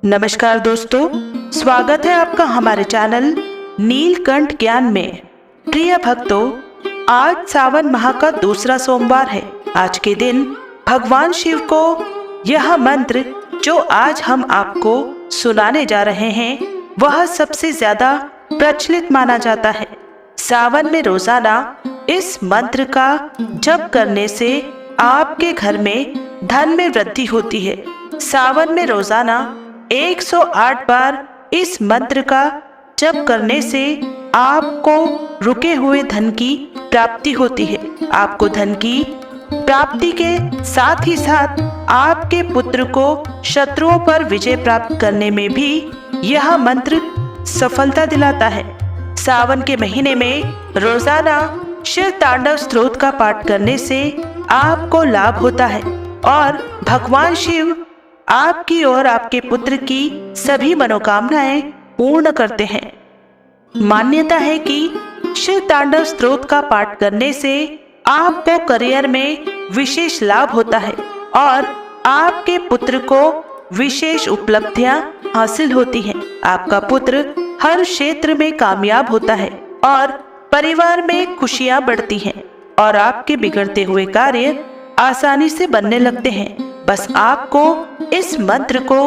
नमस्कार दोस्तों, स्वागत है आपका हमारे चैनल नीलकंठ ज्ञान में। प्रिय भक्तों, आज सावन माह का दूसरा सोमवार है। आज के दिन भगवान शिव को यह मंत्र जो आज हम आपको सुनाने जा रहे हैं वह सबसे ज्यादा प्रचलित माना जाता है। सावन में रोजाना इस मंत्र का जप करने से आपके घर में धन में वृद्धि होती है। सावन में रोजाना 108 बार इस मंत्र का जप करने से आपको रुके हुए धन की प्राप्ति होती है। आपको धन की प्राप्ति के साथ ही साथ आपके पुत्र को शत्रुओं पर विजय प्राप्त करने में भी यह मंत्र सफलता दिलाता है। सावन के महीने में रोजाना शिव तांडव स्तोत्र का पाठ करने से आपको लाभ होता है और भगवान शिव आपकी और आपके पुत्र की सभी मनोकामनाएं पूर्ण करते हैं। मान्यता है कि शिव तांडव स्तोत्र का पाठ करने से आपको करियर में विशेष लाभ होता है और आपके पुत्र को विशेष उपलब्धियां हासिल होती हैं। आपका पुत्र हर क्षेत्र में कामयाब होता है और परिवार में खुशियां बढ़ती हैं और आपके बिगड़ते हुए कार्य आसानी से बनने लगते हैं। बस आपको इस मंत्र को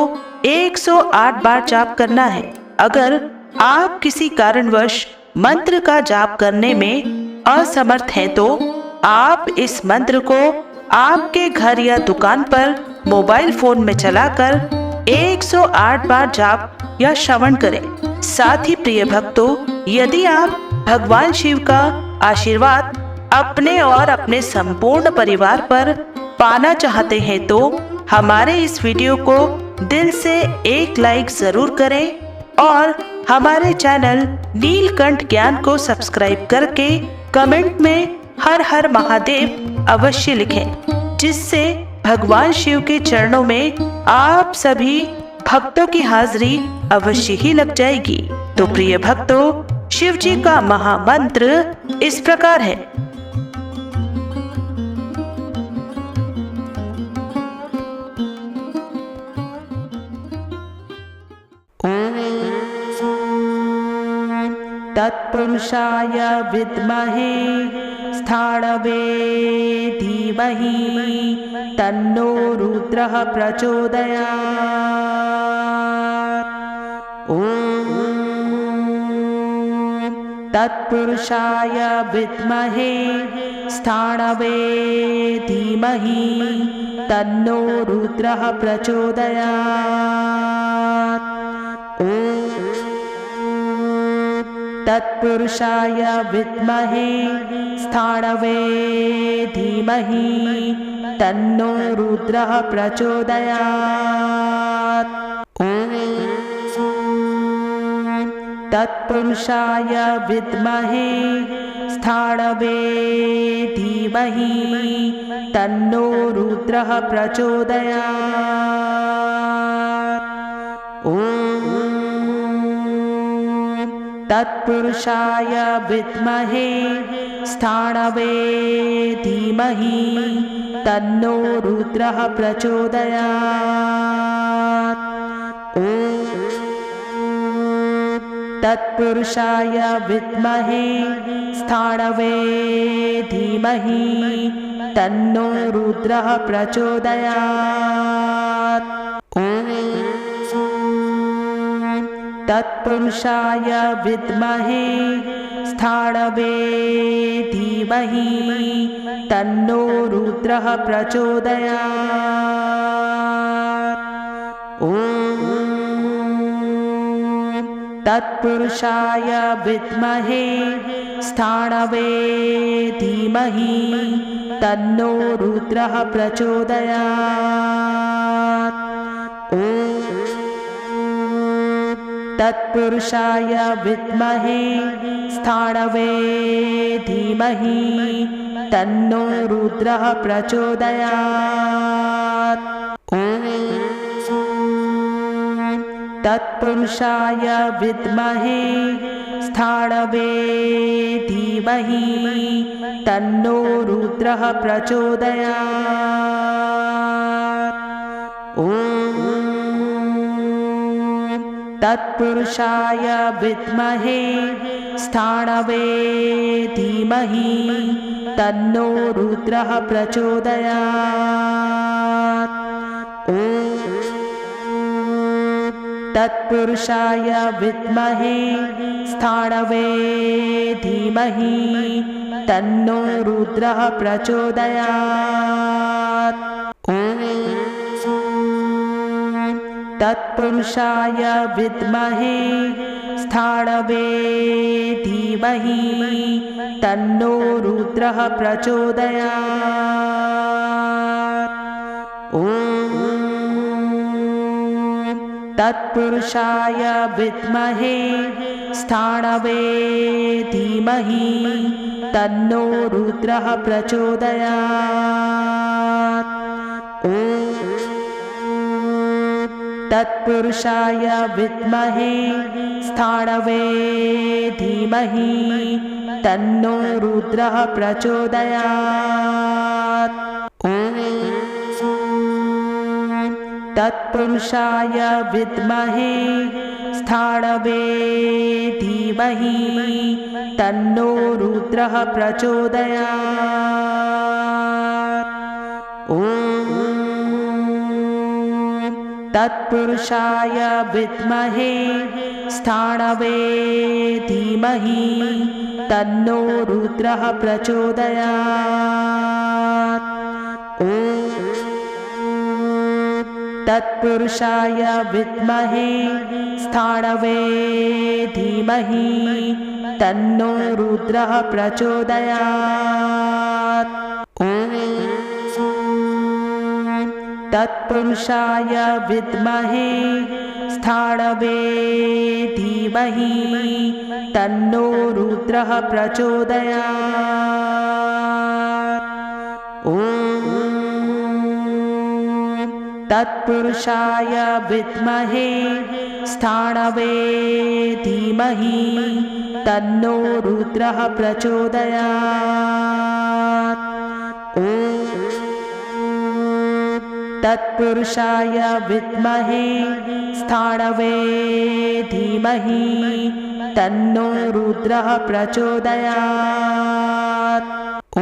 108 बार जाप करना है। अगर आप किसी कारणवश मंत्र का जाप करने में असमर्थ हैं तो आप इस मंत्र को आपके घर या दुकान पर मोबाइल फोन में चलाकर 108 बार जाप या श्रवण करें। साथ ही प्रिय भक्तों, यदि आप भगवान शिव का आशीर्वाद अपने और अपने संपूर्ण परिवार पर पाना चाहते हैं तो हमारे इस वीडियो को दिल से एक लाइक जरूर करें और हमारे चैनल नीलकंठ ज्ञान को सब्सक्राइब करके कमेंट में हर हर महादेव अवश्य लिखें, जिससे भगवान शिव के चरणों में आप सभी भक्तों की हाजिरी अवश्य ही लग जाएगी। तो प्रिय भक्तों, शिव जी का महामंत्र इस प्रकार है। तत्पुरुषाय विद्महे स्थाणवे धीमहि तन्नो रुद्रः प्रचोदयात्। ॐ तत्पुरुषाय विद्महे स्थाणवे धीमहि तन्नो रुद्रः प्रचोदयात्। तत्पुरुषाय विद्महे स्थाणवे धीमहि तन्नो रुद्रः प्रचोदयात्। तत्पुरुषाय विद्महे स्थाणवे धीमहि तन्नो रुद्रः प्रचोदयात्। तत्पुरुषाय विद्महे स्थाणवे धीमहि तन्नो रुद्रः प्रचोदयात्। तत्पुरुषाय विद्महे स्थाणवे धीमहि तन्नो रुद्रः प्रचोदयात्। तत्पुरुषाय विद्महे स्थाणवे धीमहि तन्नो रुद्रः प्रचोदयात्। तत्पुरुषाय विद्महे स्थाणवे धीमहि तन्नो रुद्रः प्रचोदयात्। तत्पुरुषाय विद्महे स्थाणवे धीमहि तन्नो रुद्रः प्रचोदयात्। तत्पुरुषाय विद्महे स्थाणवे धीमहि तन्नो रुद्रः प्रचोदयात्। ॐ तत्पुरुषाय विद्महे स्थाणवे धीमहि तन्नो रुद्रः प्रचोदयात्। ॐ तत्पुरुषाय विद्महे स्थाणवे धीमहि तन्नो रुद्रः प्रचोदयात्। ॐ तत्पुरुषाय विद्महे स्थाणवे धीमहि तन्नो रुद्रः प्रचोदयात्। ॐ तत्पुरुषाय विद्महे स्थाणवे धीमहि तन्नो रुद्रः प्रचोदयात्। ॐ तत्पुरुषाय विद्महे स्थाणवे धीमहि तन्नो रुद्रः प्रचोदयात्। ॐ तत्पुरुषाय विद्महे स्थाणवे धीमहि तन्नो रुद्रः प्रचोदयात्। ॐ तत्पुरुषाय विद्महे स्थाणवे धीमहि तन्नो रुद्रः प्रचोदयात्। ॐ तत्पुरुषाय विद्महे स्थाणवे धीमहि तन्नो रुद्रः प्रचोदयात्। ॐ तत्पुरुषाय विद्महे स्थाणवे धीमहि तन्नो रुद्रः प्रचोदयात्। ॐ तत्पुरुषाय विद्महे स्थाणवे धीमहि तन्नो रुद्रः प्रचोदयात्। ॐ तत्पुरुषाय विद्महे स्थाणवे धीमहि तन्नो रुद्रः प्रचोदयात्। ॐ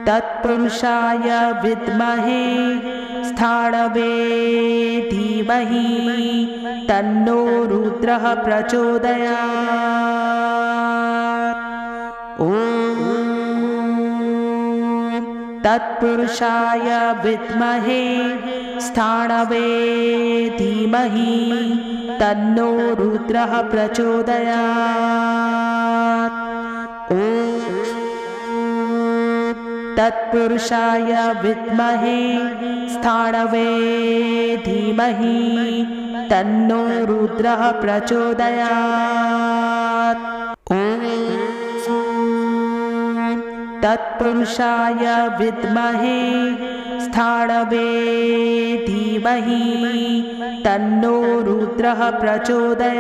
तत्पुरुषाय विद्महे स्थाणवे धीमहि तन्नो रुद्रः प्रचोदयात्। ॐ तत्पुरुषाय विद्महे स्थाणवे धीमहि तन्नो रुद्रः प्रचोदयात्। ॐ तत्पुरुषाय विद्महे स्थाणवे धीमहि तन्नो रुद्रः प्रचोदयात्। ॐ तत्पुरुषाय विद्महे स्थाणवे धीमहि तन्नो रुद्रः प्रचोदयात्।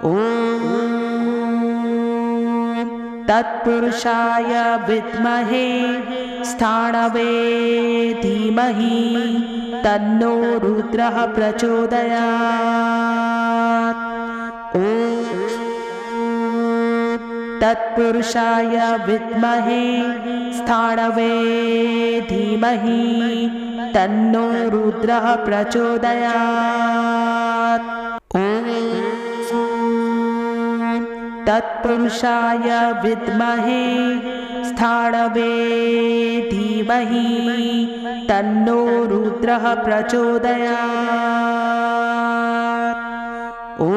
ॐ तत्पुरुषाय विद्महे स्थाणवे धीमहि तन्नो रुद्रः प्रचोदयात्। ॐ तत्पुरुषाय विद्महे स्थाणवे धीमहि तन्नो रुद्रः प्रचोदयात्। ॐ तत्पुरुषाय विद्महे स्थाणवे धीमहि तन्नो रुद्रः प्रचोदयात्। ॐ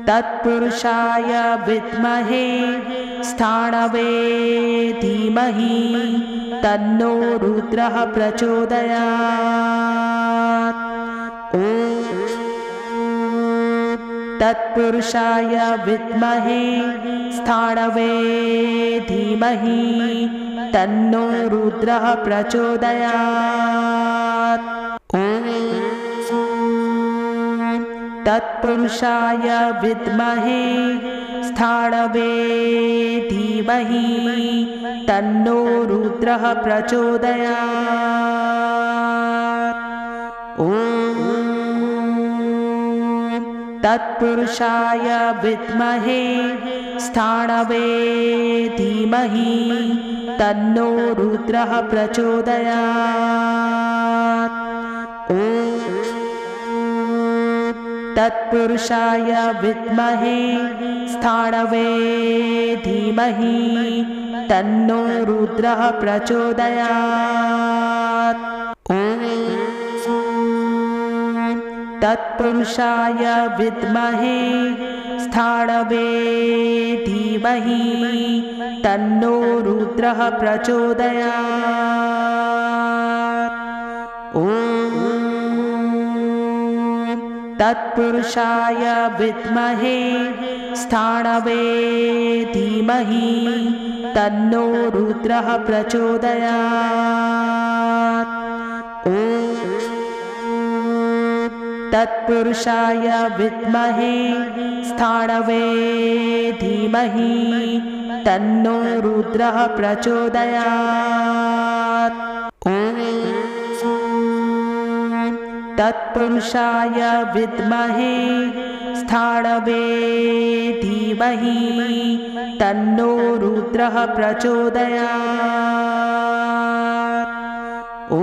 तत्पुरुषाय विद्महे स्थाणवे धीमहि तन्नो रुद्रः प्रचोदयात्। ॐ तत्पुरुषाय विद्महे स्थाणवे धीमहि तन्नो रुद्रः प्रचोदयात्। ॐ तत्पुरुषाय विद्महे स्थाणवे धीमहि तन्नो रुद्रः प्रचोदयात्। ॐ तत्पुरुषाय विद्महे स्थाणवे धीमहि तन्नो रुद्रः प्रचोदयात्। ॐ तत्पुरुषाय विद्महे स्थाणवे धीमहि तन्नो रुद्रः प्रचोदयात्। ॐ तत्पुरुषाय विद्महे स्थाणवे धीमहि तन्नो रुद्रः प्रचोदयात्। ॐ तत्पुरुषाय विद्महे स्थाणवे धीमहि तन्नो रुद्रः प्रचोदयात्। ॐ तत्पुरुषाय विद्महे स्थाणवे धीमहि तन्नो रुद्रः प्रचोदयात्। ॐ तत्पुरुषाय विद्महे स्थाणवे धीमहि तन्नो रुद्रः प्रचोदयात्। ॐ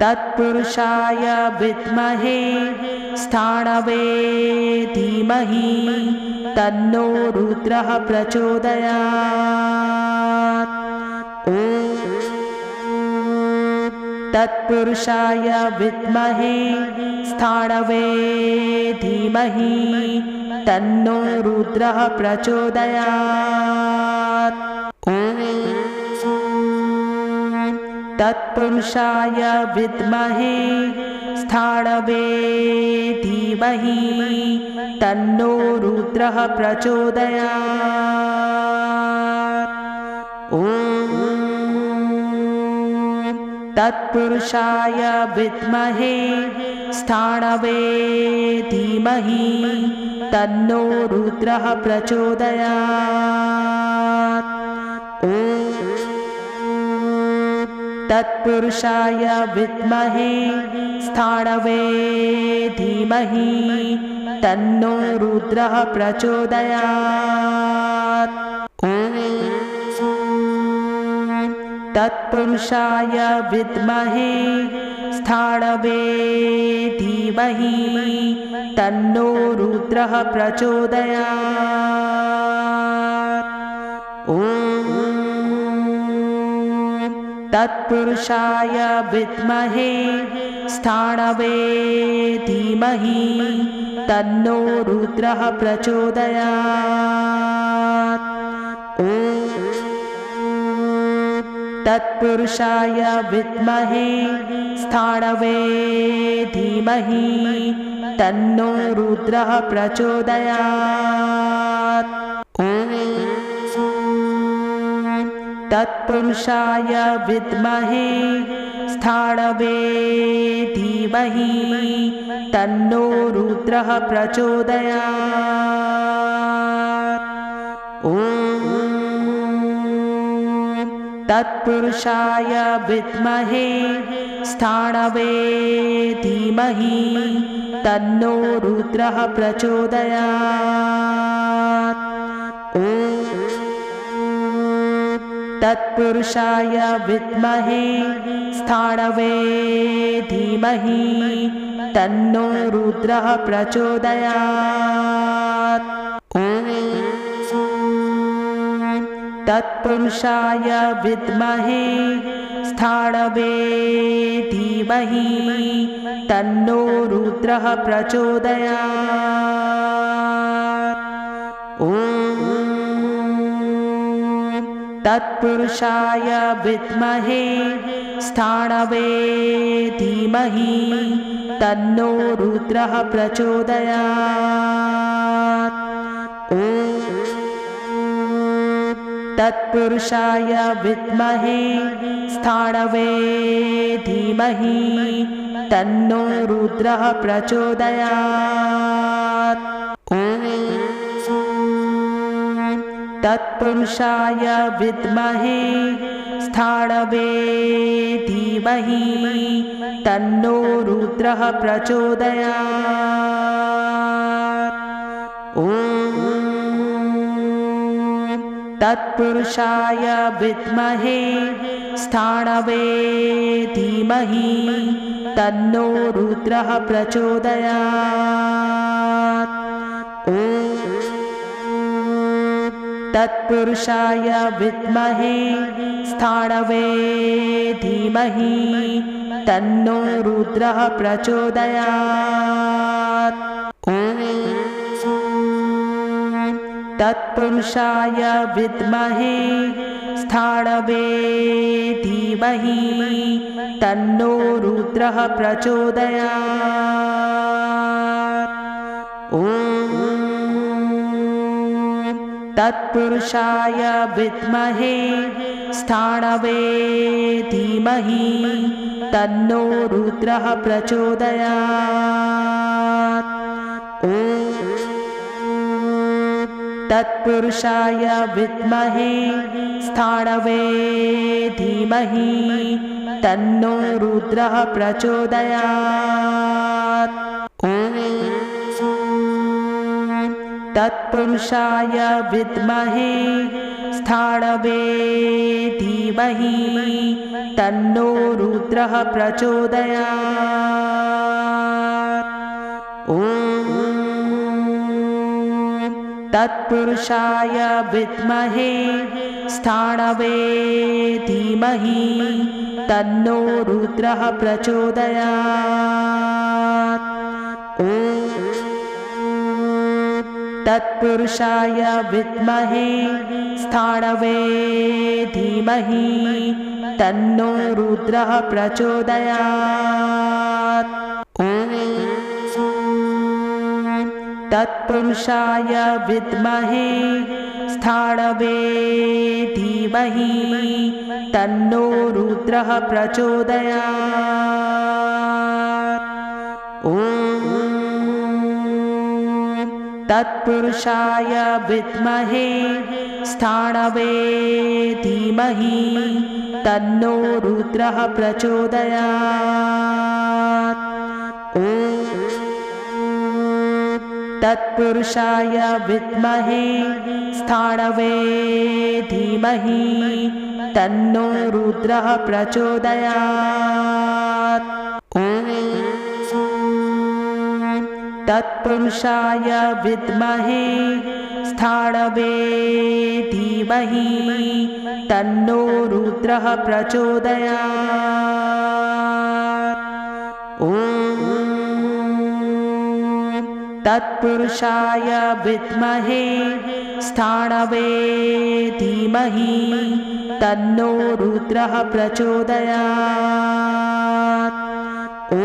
तत्पुरुषाय विद्महे स्थाणवे धीमहि तन्नो रुद्रः प्रचोदयात्। ॐ तत्पुरुषाय विद्महे स्थाणवे धीमहि तन्नो रुद्रः प्रचोदयात्। ॐ तत्पुरुषाय विद्महे स्थाणवे धीमहि तन्नो रुद्रः प्रचोदयात्। ॐ तत्पुरुषाय विद्महे स्थाणवे धीमहि तन्नो रुद्रः प्रचोदयात्। ॐ तत्पुरुषाय विद्महे स्थाणवे धीमहि तन्नो रुद्रः प्रचोदयात्। ॐ तत्पुरुषाय विद्महे स्थाणवे धीमहि तन्नो रुद्रः प्रचोदयात्। ॐ तत्पुरुषाय विद्महे स्थाणवे धीमहि तन्नो रुद्रः प्रचोदयात्। ॐ तत्पुरुषाय विद्महे स्थाणवे धीमहि तन्नो रुद्रः प्रचोदयात्। ॐ तत्पुरुषाय विद्महे स्थाणवे धीमहि तन्नो रुद्रः प्रचोदयात्। ॐ तत्पुरुषाय विद्महे स्थाणवे धीमहि तन्नो रुद्रः प्रचोदयात्। ॐ तत्पुरुषाय विद्महे स्थाणवे धीमहि तन्नो रुद्रः प्रचोदयात्। ॐ तत्पुरुषाय विद्महे स्थाणवे धीमहि तन्नो रुद्रः प्रचोदयात्। ॐ तत्पुरुषाय विद्महे स्थाणवे धीमहि तन्नो रुद्रः प्रचोदयात्। ॐ तत्पुरुषाय विद्महे स्थाणवे धीमहि तन्नो रुद्रः प्रचोदयात्। ॐ तत्पुरुषाय विद्महे स्थाणवे धीमहि तन्नो रुद्रः प्रचोदयात्। ॐ तत्पुरुषाय विद्महे स्थाणवे धीमहि तन्नो रुद्रः प्रचोदयात्। ॐ तत्पुरुषाय विद्महे स्थाणवे धीमहि तन्नो रुद्रः प्रचोदयात्। ॐ तत्पुरुषाय विद्महे स्थाणवे धीमहि तन्नो रुद्रः प्रचोदयात्। ॐ तत्पुरुषाय विद्महे स्थाणवे धीमहि तन्नो रुद्रः प्रचोदयात्। ॐ तत्पुरुषाय विद्महे स्थाणवे धीमहि तन्नो रुद्रः प्रचोदयात्। ॐ तत्पुरुषाय विद्महे स्थाणवे धीमहि तन्नो रुद्रः प्रचोदयात्। ॐ तत्पुरुषाय विद्महे स्थाणवे धीमहि तन्नो रुद्रः प्रचोदयात्। ॐ तत्पुरुषाय विद्महे स्थाणवे धीमहि तन्नो रुद्रः प्रचोदयात्। ॐ तत्पुरुषाय विद्महे स्थाणवे धीमहि तन्नो रुद्रः प्रचोदयात्। ॐ तत्पुरुषाय विद्महे स्थाणवे धीमहि तन्नो रुद्रः प्रचोदयात्। ॐ तत्पुरुषाय विद्महे स्थाणवे धीमहि तन्नो रुद्रः प्रचोदयात्। ॐ तत्पुरुषाय विद्महे स्थाणवे धीमहि तन्नो रुद्रः प्रचोदयात्। ॐ तत्पुरुषाय विद्महे स्थाणवे धीमहि तन्नो रुद्रः प्रचोदयात्। ॐ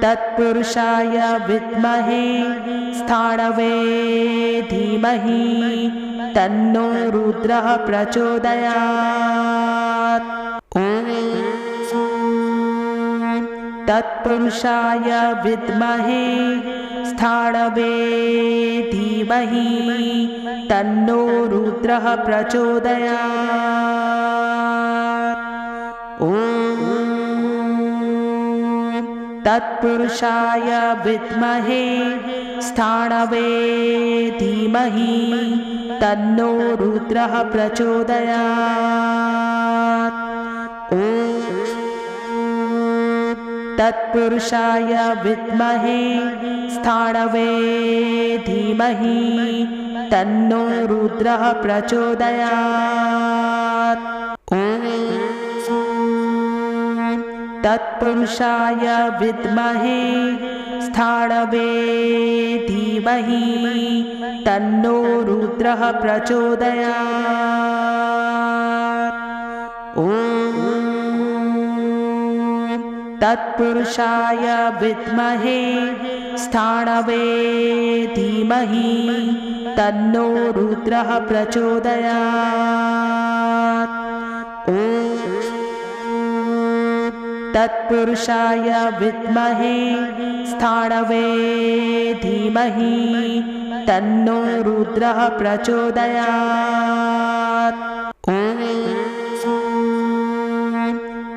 तत्पुरुषाय विद्महे स्थाणवे धीमहि तन्नो रुद्रः प्रचोदयात्। ॐ तत्पुरुषाय विद्महे स्थाणवे धीमहि तन्नो रुद्रः प्रचोदयात्। ॐ तत्पुरुषाय विद्महे स्थाणवे धीमहि तन्नो रुद्रः प्रचोदयात्। ॐ तत्पुरुषाय विद्महे स्थाणवे धीमहि तन्नो रुद्रः प्रचोदयात्। ॐ तत्पुरुषाय विद्महे स्थाणवे धीमहि तन्नो रुद्रः प्रचोदयात्। ॐ तत्पुरुषाय विद्महे स्थाणवे धीमहि तन्नो रुद्रः प्रचोदयात्। ॐ तत्पुरुषाय विद्महे स्थाणवे धीमहि तन्नो रुद्रः प्रचोदयात्।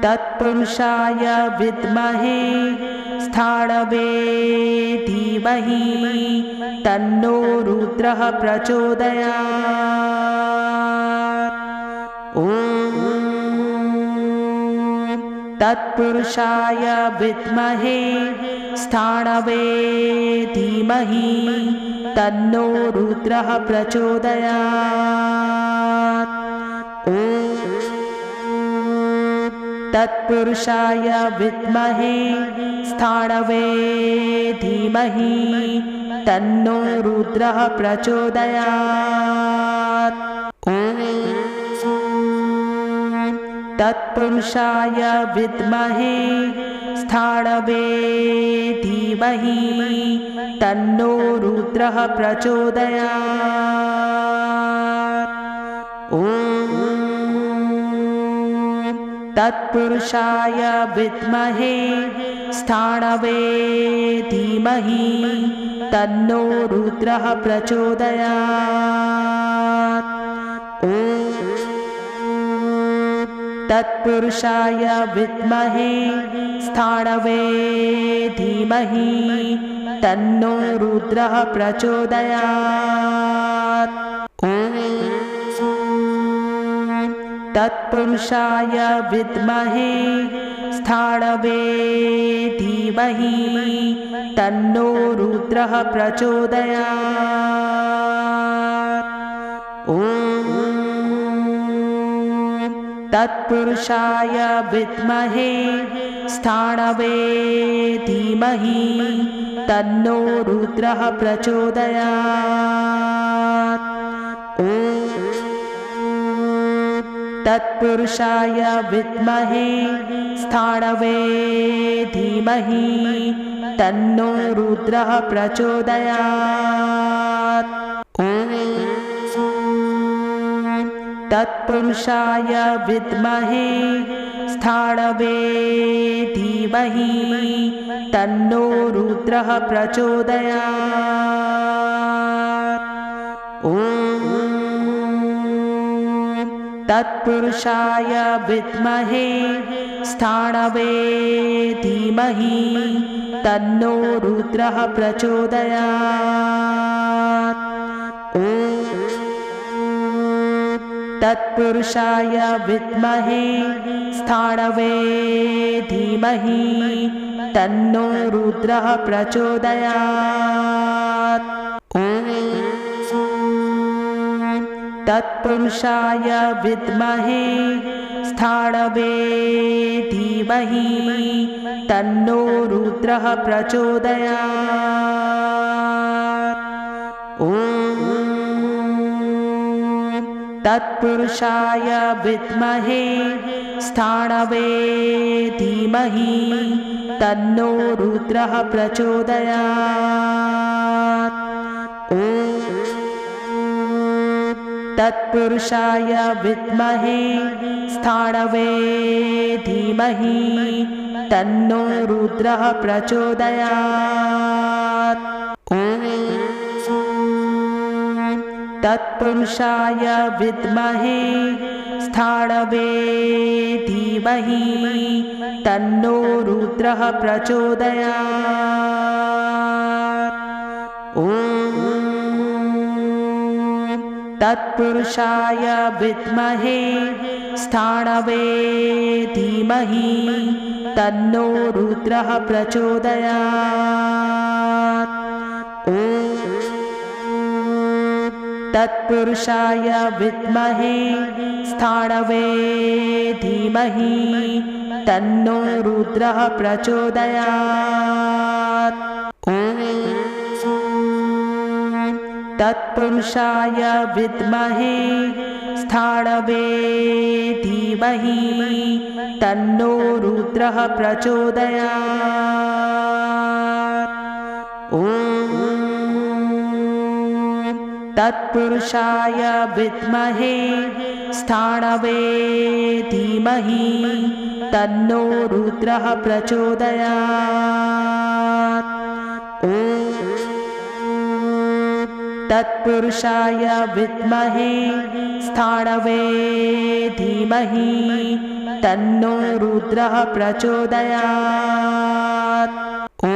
तत्पुरुषाय विद्महे स्थाणवे धीमहि तन्नो रुद्रः प्रचोदयात्। तत्पुरुषाय विद्महे स्थाणवे धीमहि तन्नो रुद्रः प्रचोदयात्। तत्पुरुषाय विद्महे स्थाणवे धीमहि तन्नो रुद्रः प्रचोदयात्। तत्पुरुषाय विद्महे स्थाणवे धीमहि तन्नो रुद्रः प्रचोदयात्। तत्पुरुषाय विद्महे स्थाणवे धीमहि तन्नो रुद्रः प्रचोदयात्। तत्पुरुषाय विद्महे स्थाणवे धीमहि तन्नो रुद्रः प्रचोदयात्। तत्पुरुषाय विद्महे स्थाणवे धीमहि तन्नो रुद्रः प्रचोदयात्। तत्पुरुषाय विद्महे स्थाणवे धीमहि तन्नो रुद्रः प्रचोदयात्। तत्पुरुषाय विद्महे स्थाणवे धीमहि तन्नो रुद्रः प्रचोदयात्। तत्पुरुषाय विद्महे स्थाणवे धीमहि तन्नो रुद्रः प्रचोदयात्। तत्पुरुषाय विद्महे स्थाणवे धीमहि तन्नो रुद्रः प्रचोदयात्। तत्पुरुषाय विद्महे स्थाणवे धीमहि तन्नो रुद्रः प्रचोदयात्। तत्पुरुषाय विद्महे स्थाणवे धीमहि तन्नो रुद्रः प्रचोदयात्। तत्पुरुषाय विद्महे स्थाणवे धीमहि तन्नो रुद्रः प्रचोदयात्। तत्पुरुषाय विद्महे स्थाणवे धीमहि तन्नो रुद्रः प्रचोदयात्। तत्पुरुषाय विद्महे स्थाणवे धीमहि तन्नो रुद्रः प्रचोदयात्। तत्पुरुषाय विद्महे स्थाणवे धीमहि तन्नो रुद्रः प्रचोदयात्। तत्पुरुषाय विद्महे स्थाणवे धीमहि तन्नो रुद्रः प्रचोदयात्। तत्पुरुषाय विद्महे स्थाणवे धीमहि तन्नो रुद्रः प्रचोदयात्। तत्पुरुषाय विद्महे स्थाणवे धीमहि तन्नो रुद्रः प्रचोदयात्। ॐ तत्पुरुषाय विद्महे स्थाणवे धीमहि तन्नो रुद्रः प्रचोदयात्। ॐ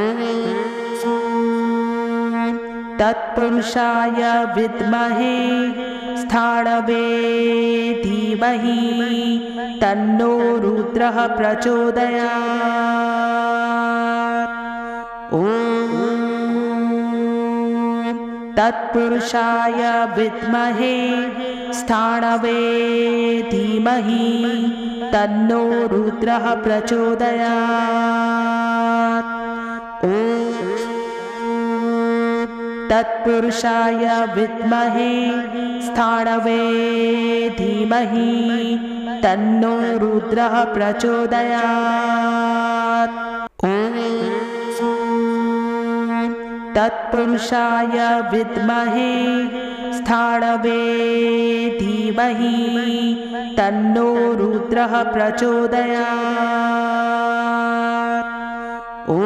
तत्पुरुषाय विद्महे स्थाणवे धीमहि तन्नो रुद्रः प्रचोदयात्। ॐ तत्पुरुषाय विद्महे स्थाणवे धीमहि तन्नो रुद्रः प्रचोदयात्। ॐ तत्पुरुषाय विद्महे स्थाणवे धीमहि तन्नो रुद्रः प्रचोदयात्। ॐ तत्पुरुषाय विद्महे स्थाणवे धीमहि तन्नो रुद्रः प्रचोदयात्। ॐ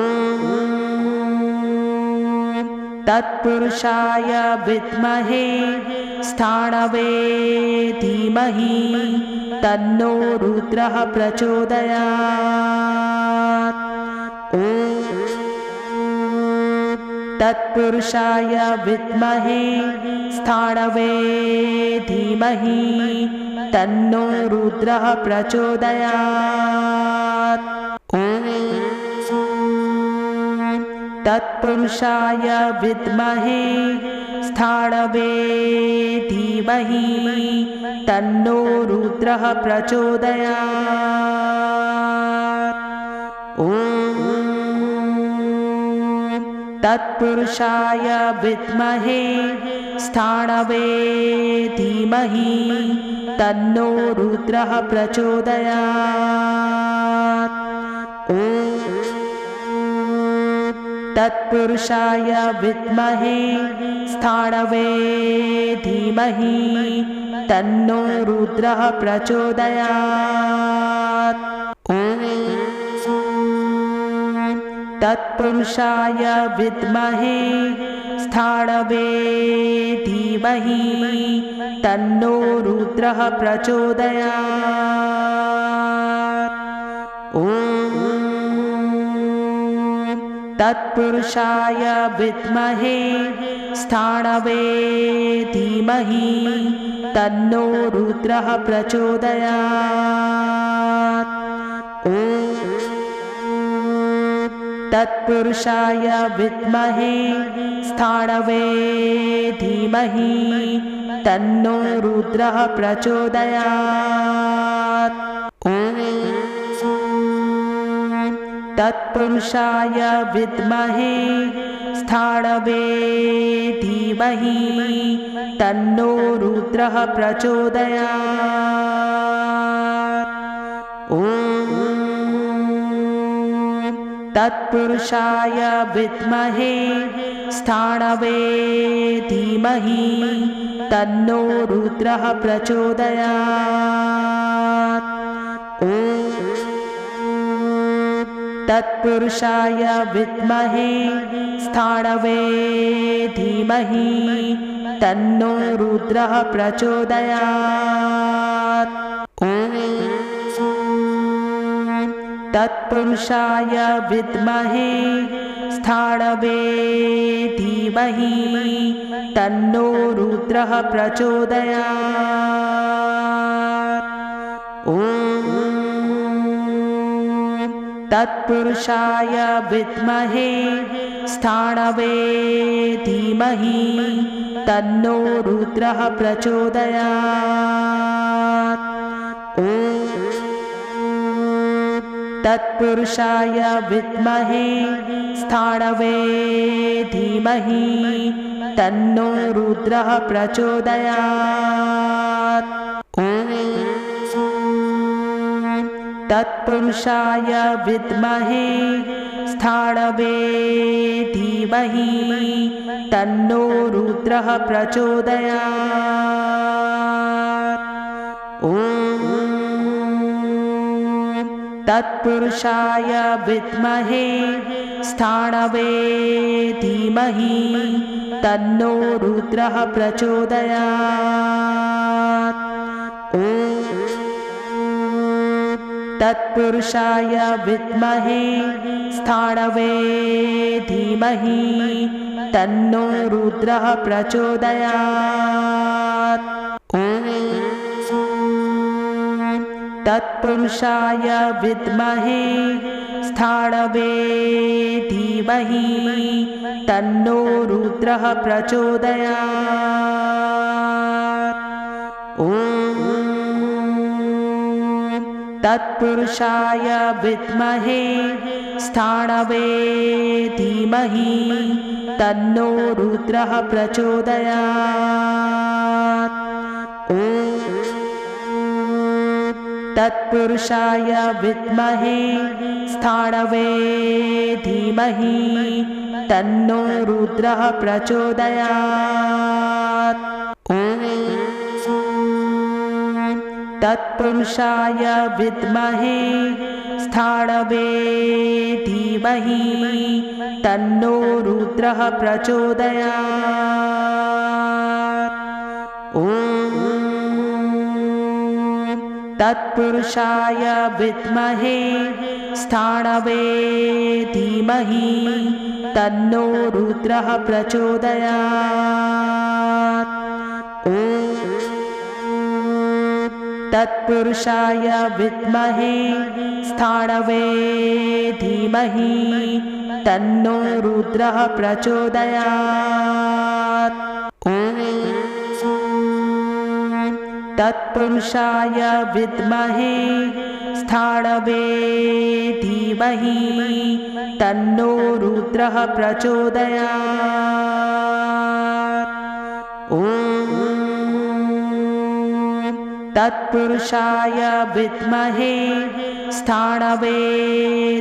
तत्पुरुषाय विद्महे स्थाणवे धीमहि तन्नो रुद्रः प्रचोदयात्। ॐ तत्पुरुषाय विद्महे स्थाणवे धीमहि तन्नो रुद्रः प्रचोदयात्। ॐ तत्पुरुषाय विद्महे स्थाणवे धीमहि तन्नो रुद्रः प्रचोदयात्। ॐ तत्पुरुषाय विद्महे स्थाणवे धीमहि तन्नो रुद्रः प्रचोदयात्। ॐ तत्पुरुषाय विद्महे स्थाणवे धीमहि तन्नो रुद्रः प्रचोदयात्। ॐ तत्पुरुषाय विद्महे स्थाणवे धीमहि तन्नो रुद्रः प्रचोदयात्। ॐ तत्पुरुषाय विद्महे स्थाणवे धीमहि तन्नो रुद्रः प्रचोदयात्। ॐ तत्पुरुषाय विद्महे स्थाणवे धीमहि तन्नो रुद्रः प्रचोदयात्। ॐ तत्पुरुषाय विद्महे स्थाणवे धीमहि तन्नो रुद्रः प्रचोदयात्। ॐ तत्पुरुषाय विद्महे स्थाणवे धीमहि तन्नो रुद्रः प्रचोदयात्। ॐ तत्पुरुषाय विद्महे स्थाणवे धीमहि तन्नो रुद्रः प्रचोदयात्। ॐ तत्पुरुषाय विद्महे स्थाणवे धीमहि तन्नो रुद्रः प्रचोदयात्। ॐ तत्पुरुषाय विद्महे स्थाणवे धीमहि तन्नो रुद्रः प्रचोदयात्। ॐ तत्पुरुषाय विद्महे स्थाणवे धीमहि तन्नो रुद्रः प्रचोदयात्। ॐ तत्पुरुषाय विद्महे स्थाणवे धीमहि तन्नो रुद्रः प्रचोदयात्। ॐ तत्पुरुषाय विद्महे स्थाणवे धीमहि तन्नो रुद्रः प्रचोदयात्। ॐ तत्पुरुषाय विद्महे स्थाणवे धीमहि तन्नो रुद्रः प्रचोदयात्। ॐ तत्पुरुषाय विद्महे स्थाणवे धीमहि तन्नो रुद्रः प्रचोदयात्। ॐ तत्पुरुषाय विद्महे स्थाणवे धीमहि तन्नो रुद्रः प्रचोदयात्। ॐ तत्पुरुषाय विद्महे स्थाणवे धीमहि तन्नो रुद्रः प्रचोदयात्। ॐ तत्पुरुषाय विद्महे स्थाणवे धीमहि तन्नो रुद्रः प्रचोदयात्। ॐ तत्पुरुषाय विद्महे स्थाणवे धीमहि तन्नो रुद्रः प्रचोदयात्। ॐ तत्पुरुषाय विद्महे स्थाणवे धीमहि तन्नो रुद्रः प्रचोदयात्। ॐ तत्पुरुषाय विद्महे स्थाणवे धीमहि तन्नो रुद्रः प्रचोदयात्। ॐ तत्पुरुषाय विद्महे स्थाणवे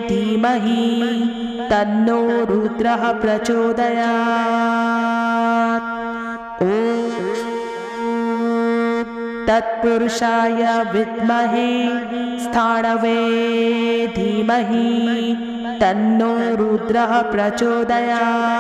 धीमहि तन्नो रुद्रः प्रचोदयात्। ॐ तत्पुरुषाय विद्महे स्थाणवे धीमहि तन्नो रुद्रः प्रचोदयात्।